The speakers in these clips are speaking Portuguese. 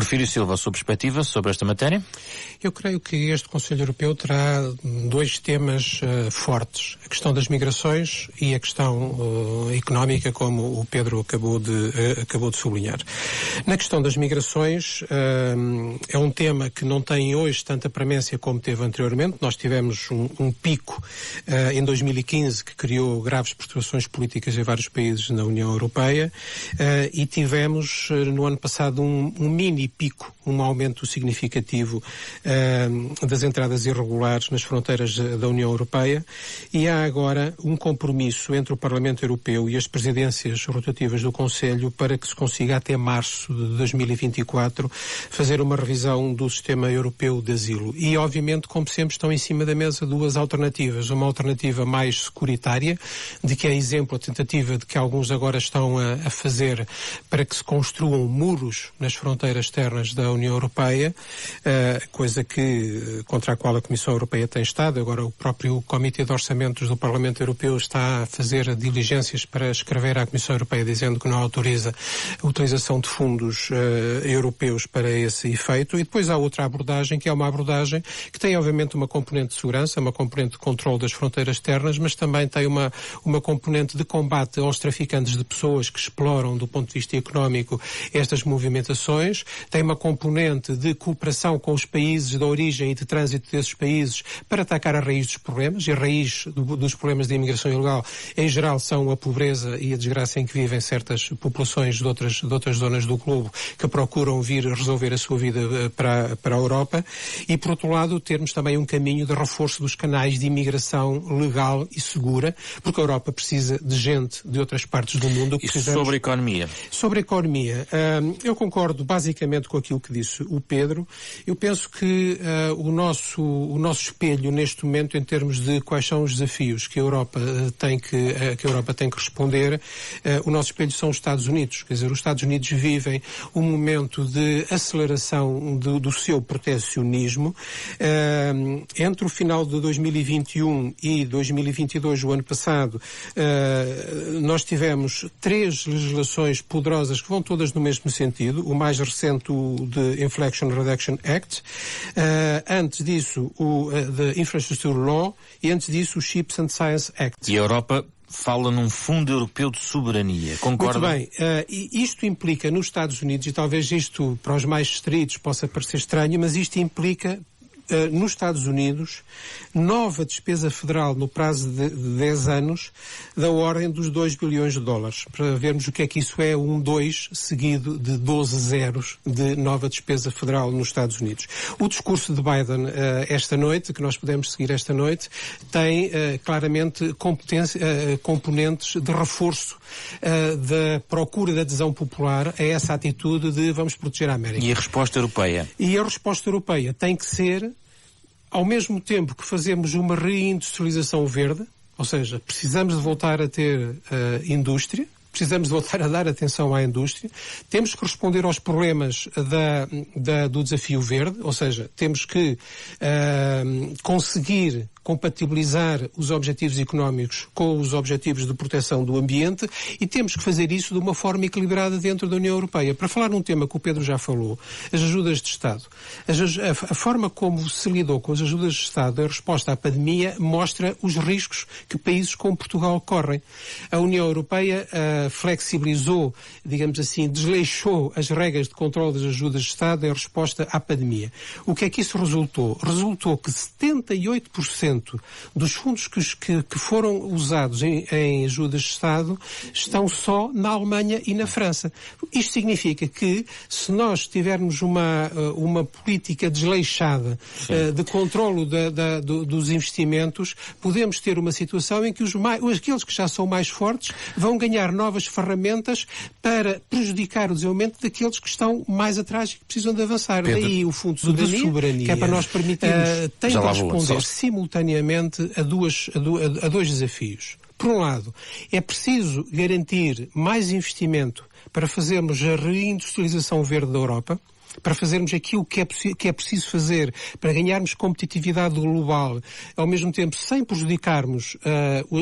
Porfírio Silva, a sua perspectiva sobre esta matéria? Eu creio que este Conselho Europeu terá dois temas fortes. A questão das migrações e a questão económica, como o Pedro acabou de sublinhar. Na questão das migrações, é um tema que não tem hoje tanta premência como teve anteriormente. Nós tivemos um pico em 2015 que criou graves perturbações políticas em vários países na União Europeia e tivemos no ano passado um mini pico, um aumento significativo das entradas irregulares nas fronteiras da União Europeia, e há agora um compromisso entre o Parlamento Europeu e as presidências rotativas do Conselho para que se consiga até março de 2024 fazer uma revisão do sistema europeu de asilo. E obviamente, como sempre, estão em cima da mesa duas alternativas. Uma alternativa mais securitária, de que é exemplo a tentativa de que alguns agora estão a fazer para que se construam muros nas fronteiras externas da União Europeia, coisa contra a qual a Comissão Europeia tem estado. Agora o próprio Comitê de Orçamentos do Parlamento Europeu está a fazer diligências para escrever à Comissão Europeia dizendo que não autoriza a utilização de fundos europeus para esse efeito. E depois há outra abordagem, que é uma abordagem que tem obviamente uma componente de segurança, uma componente de controle das fronteiras externas, mas também tem uma componente de combate aos traficantes de pessoas que exploram do ponto de vista económico estas movimentações. Tem uma componente de cooperação com os países de origem e de trânsito desses países para atacar a raiz dos problemas, e a raiz dos problemas de imigração ilegal, em geral, são a pobreza e a desgraça em que vivem certas populações de outras zonas do globo que procuram vir resolver a sua vida para a Europa, e, por outro lado, termos também um caminho de reforço dos canais de imigração legal e segura, porque a Europa precisa de gente de outras partes do mundo. E sobre a economia? Sobre a economia, eu concordo basicamente com aquilo que disse o Pedro. Eu penso que o nosso espelho neste momento, em termos de quais são os desafios que a Europa tem que responder, o nosso espelho são os Estados Unidos. Quer dizer, os Estados Unidos vivem um momento de aceleração do seu protecionismo. Entre o final de 2021 e 2022, o ano passado, nós tivemos 3 legislações poderosas que vão todas no mesmo sentido. O mais recente, o de Inflation Reduction Act, antes disso o The Infrastructure Law, e antes disso o Ships and Science Act. E a Europa fala num Fundo Europeu de Soberania. Concorda? Muito bem. Isto implica nos Estados Unidos, e talvez isto para os mais distritos possa parecer estranho, mas isto implica nos Estados Unidos nova despesa federal no prazo de 10 anos da ordem dos 2 bilhões de dólares. Para vermos o que é que isso é, 2 seguido de 12 zeros de nova despesa federal nos Estados Unidos. O discurso de Biden esta noite, que nós podemos seguir esta noite, tem claramente componentes de reforço da procura da adesão popular a essa atitude de vamos proteger a América. E a resposta europeia? E a resposta europeia tem que ser, ao mesmo tempo que fazemos uma reindustrialização verde, ou seja, precisamos de voltar a ter indústria, precisamos de voltar a dar atenção à indústria, temos que responder aos problemas do desafio verde, ou seja, temos que conseguir compatibilizar os objetivos económicos com os objetivos de proteção do ambiente, e temos que fazer isso de uma forma equilibrada dentro da União Europeia. Para falar num tema que o Pedro já falou, as ajudas de Estado. A forma como se lidou com as ajudas de Estado em resposta à pandemia mostra os riscos que países como Portugal correm. A União Europeia flexibilizou, digamos assim, desleixou as regras de controle das ajudas de Estado em resposta à pandemia. O que é que isso resultou? Resultou que 78% dos fundos que foram usados em ajudas de Estado estão só na Alemanha e na França. Isto significa que, se nós tivermos uma política desleixada de controlo dos investimentos, podemos ter uma situação em que aqueles que já são mais fortes vão ganhar novas ferramentas para prejudicar o desenvolvimento daqueles que estão mais atrás e que precisam de avançar. Pedro, daí o Fundo de Soberania, que é para nós permitirmos, tem de responder simultaneamente a dois desafios. Por um lado, é preciso garantir mais investimento para fazermos a reindustrialização verde da Europa. para fazermos aquilo que é preciso fazer, para ganharmos competitividade global, ao mesmo tempo sem prejudicarmos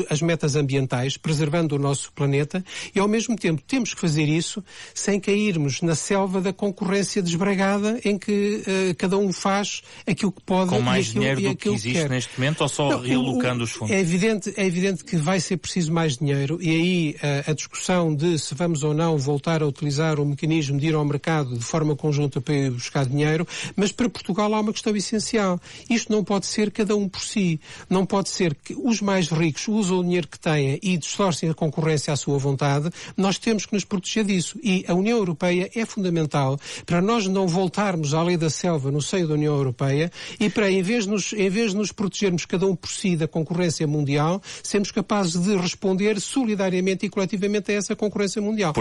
as metas ambientais, preservando o nosso planeta, e ao mesmo tempo temos que fazer isso sem cairmos na selva da concorrência desbragada em que cada um faz aquilo que pode com mais e dinheiro do que aquilo existe quer. neste momento, ou só realocando os fundos? É evidente que vai ser preciso mais dinheiro, e aí a discussão de se vamos ou não voltar a utilizar o mecanismo de ir ao mercado de forma conjunta para ir buscar dinheiro, mas para Portugal há uma questão essencial. Isto não pode ser cada um por si. Não pode ser que os mais ricos usam o dinheiro que têm e distorcem a concorrência à sua vontade. Nós temos que nos proteger disso. E a União Europeia é fundamental para nós não voltarmos à lei da selva no seio da União Europeia e para, em vez de nos protegermos cada um por si da concorrência mundial, sermos capazes de responder solidariamente e coletivamente a essa concorrência mundial.